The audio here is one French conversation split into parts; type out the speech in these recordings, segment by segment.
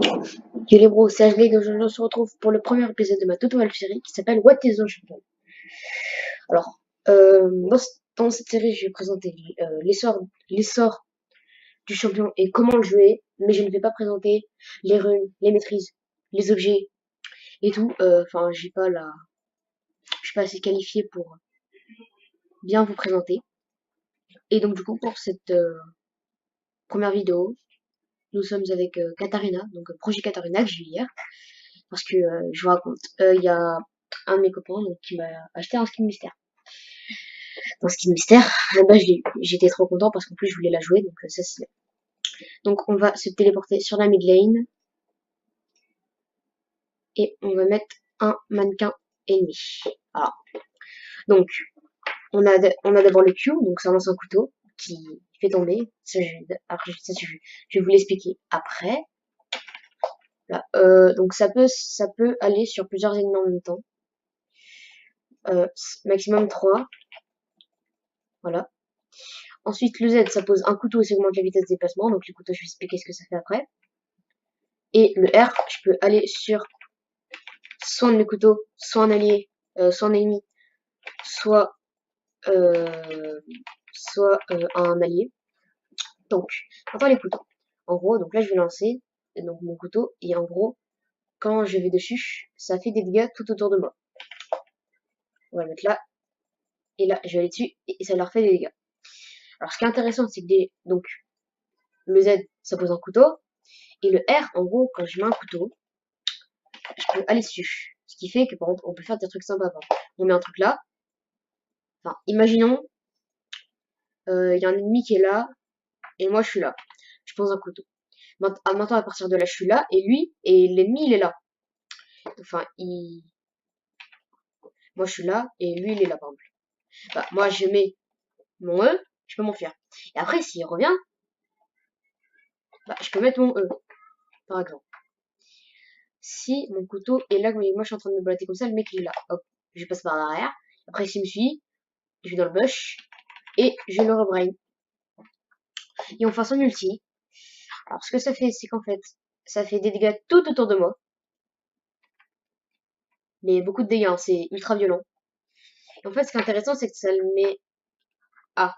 Yo les bros, c'est Ashley, aujourd'hui on se retrouve pour le premier épisode de ma toute nouvelle série qui s'appelle What is the Champion. Alors, dans cette série, je vais présenter l'essor du champion et comment le jouer, mais je ne vais pas présenter les runes, les maîtrises, les objets et tout. Enfin, je suis pas assez qualifié pour bien vous présenter. Et donc du coup, pour cette première vidéo, nous sommes avec Katarina, donc projet Katarina que j'ai eu hier. Parce que je vous raconte, il y a un de mes copains donc, qui m'a acheté un skin mystère. Dans skin mystère, bah, j'étais trop content parce qu'en plus je voulais la jouer, donc ça c'est bien. Donc on va se téléporter sur la mid lane et on va mettre un mannequin ennemi. Voilà. Donc on a d'abord le Q, donc ça lance un couteau qui fait tomber. Ça, je vais vous l'expliquer après. Voilà. Donc ça peut aller sur plusieurs ennemis en même temps. Maximum 3. Voilà. Ensuite, le Z, ça pose un couteau et ça augmente la vitesse de déplacement. Donc, le couteau, je vais expliquer ce que ça fait après. Et le R, je peux aller sur soit un de mes couteaux, soit un allié, soit un ennemi, soit, un allié. Donc, maintenant les couteaux. En gros, donc là, je vais lancer donc mon couteau. Et en gros, quand je vais dessus, ça fait des dégâts tout autour de moi. On va le mettre là. Et là, je vais aller dessus et ça leur fait des dégâts. Alors, ce qui est intéressant, c'est que donc, le Z, ça pose un couteau. Et le R, en gros, quand je mets un couteau, je peux aller dessus. Ce qui fait que, par exemple, on peut faire des trucs sympas. On met un truc là. Enfin, imaginons, il y a un ennemi qui est là, et moi je suis là. Je pose un couteau. Maintenant, à partir de là, je suis là, et lui, et l'ennemi, il est là. Enfin, moi je suis là, et lui, il est là, par exemple. Bah, moi, je mets mon E, je peux m'enfuir. Et après, s'il revient, bah, je peux mettre mon E, par exemple. Si mon couteau est là, moi je suis en train de me blatter comme ça, le mec il est là. Hop, je passe par l'arrière. Après, s'il me suit, je vais dans le bush, et je le rebrain. Et on fait son ulti. Alors, ce que ça fait, c'est qu'en fait, ça fait des dégâts tout autour de moi. Mais beaucoup de dégâts, hein, c'est ultra violent. Et en fait, ce qui est intéressant, c'est que ça le met... Ah,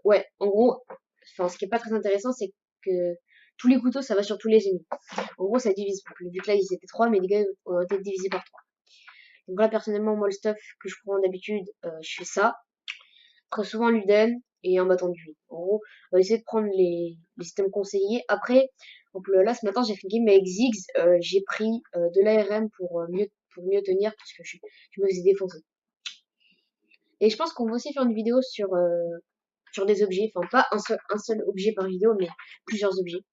ouais, en gros, enfin, ce qui est pas très intéressant, c'est que tous les couteaux, ça va sur tous les ennemis. En gros, ça divise. Vu que là, ils étaient 3, mais les dégâts ont été divisés par 3. Donc là, personnellement, moi, le stuff que je prends d'habitude, je fais ça. Très souvent, l'Uden et un bâton de vie. En gros, on va essayer de prendre les systèmes conseillés. Après, là, ce matin, j'ai fait une game avec Ziggs. J'ai pris de l'ARM pour mieux tenir parce que je me faisais défoncer. Et je pense qu'on va aussi faire une vidéo sur des objets. Enfin, pas un seul objet par vidéo, mais plusieurs objets.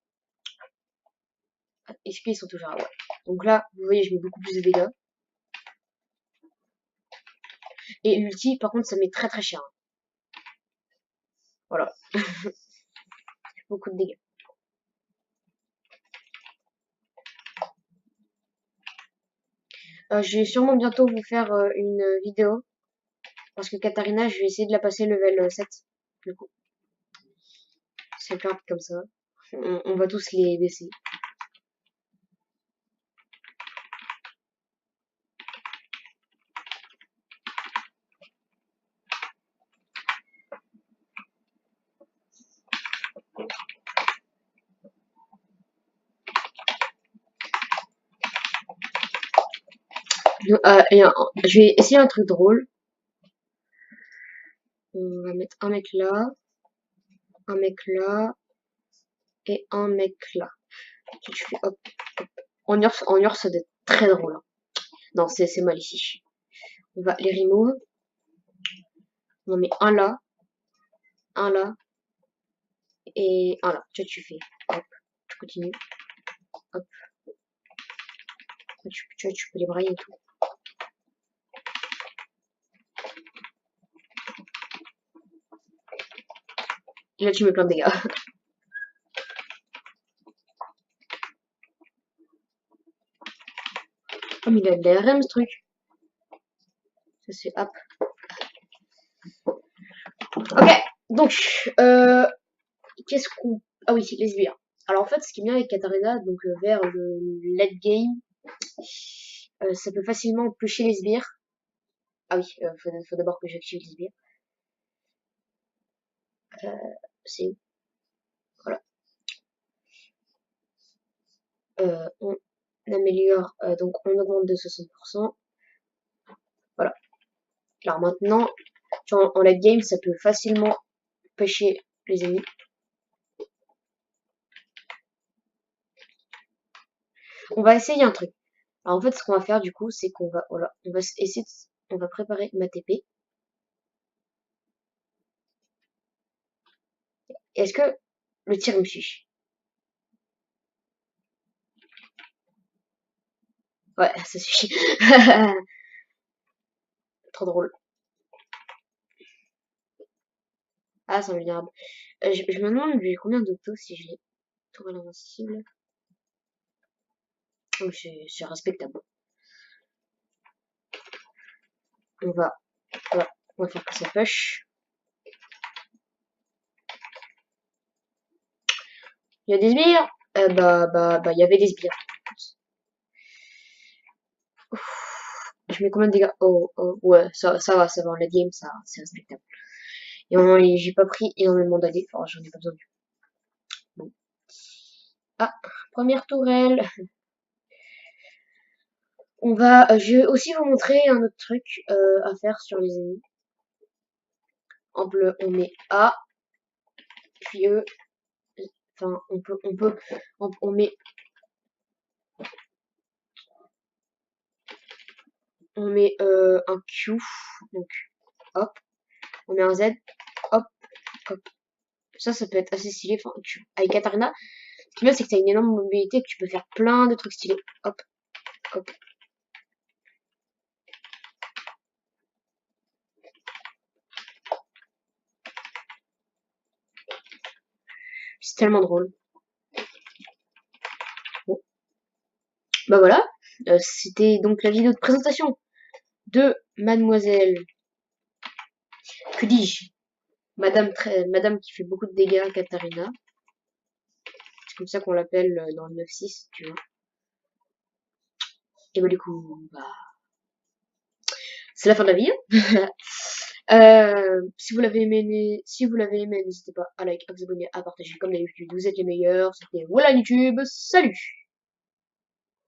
XP, ils sont toujours là, ouais. Donc là, vous voyez, je mets beaucoup plus de dégâts. Et l'ulti, par contre, ça met très très cher. Voilà. Beaucoup de dégâts. Je vais sûrement bientôt vous faire une vidéo. Parce que Katarina, je vais essayer de la passer level 7. Du coup. C'est plus rapide comme ça. On va tous les baisser. Je vais essayer un truc drôle. On va mettre un mec là, un mec là, et un mec là. Je fais hop, hop. En Urs, ça doit être très drôle. Hein. Non, c'est mal ici. On va les remove. On en met un là, et un là. Tu fais hop, tu continues. Hop. Tu peux les brailler et tout. Et là, tu mets plein de dégâts. Oh, mais il a de l'ARM ce truc. Ça c'est hop. Ok, donc, qu'est-ce qu'on... Ah oui, les sbires. Alors en fait, ce qui est bien avec Katarina, donc vers le late game, ça peut facilement pêcher les sbires. Ah oui, faut d'abord que j'active les sbires. C'est où? Voilà. On améliore, donc on augmente de 60%. Voilà. Alors maintenant, en late game, ça peut facilement pêcher les ennemis. On va essayer un truc. Alors en fait, ce qu'on va faire du coup, c'est qu'on va, voilà, on va essayer, on va préparer ma TP. Est-ce que le tir me suit? Ouais, ça suffit. Trop drôle. Ah, c'est vulnérable. Je me demande j'ai combien d'auto si je l'ai. Tourelle invincible. Oh, c'est respectable. On va, voilà, on va faire que ça push. Il y a des sbires? Il y avait des sbires. Je mets combien de dégâts? Ouais, ça va, en late game, ça, c'est respectable. Et j'ai pas pris énormément d'AD, enfin, j'en ai pas besoin du bon. Ah, première tourelle. Je vais aussi vous montrer un autre truc à faire sur les ennemis. En bleu, on met A, puis E. Enfin, on met un Q, donc hop, on met un Z, hop, hop. Ça peut être assez stylé. Enfin, avec Katarina, ce qui est bien, c'est que t'as une énorme mobilité, que tu peux faire plein de trucs stylés. Hop, hop. C'est tellement drôle. Bon. Bah voilà, c'était donc la vidéo de présentation de Mademoiselle, que dis-je, Madame qui fait beaucoup de dégâts, Katarina. C'est comme ça qu'on l'appelle dans le 9-6, tu vois. Et bah du coup, bah, c'est la fin de la vidéo. Si vous l'avez aimé, n'hésitez pas à like, à vous abonner, à partager comme d'habitude. Vous êtes les meilleurs. C'était Voilà YouTube. Salut!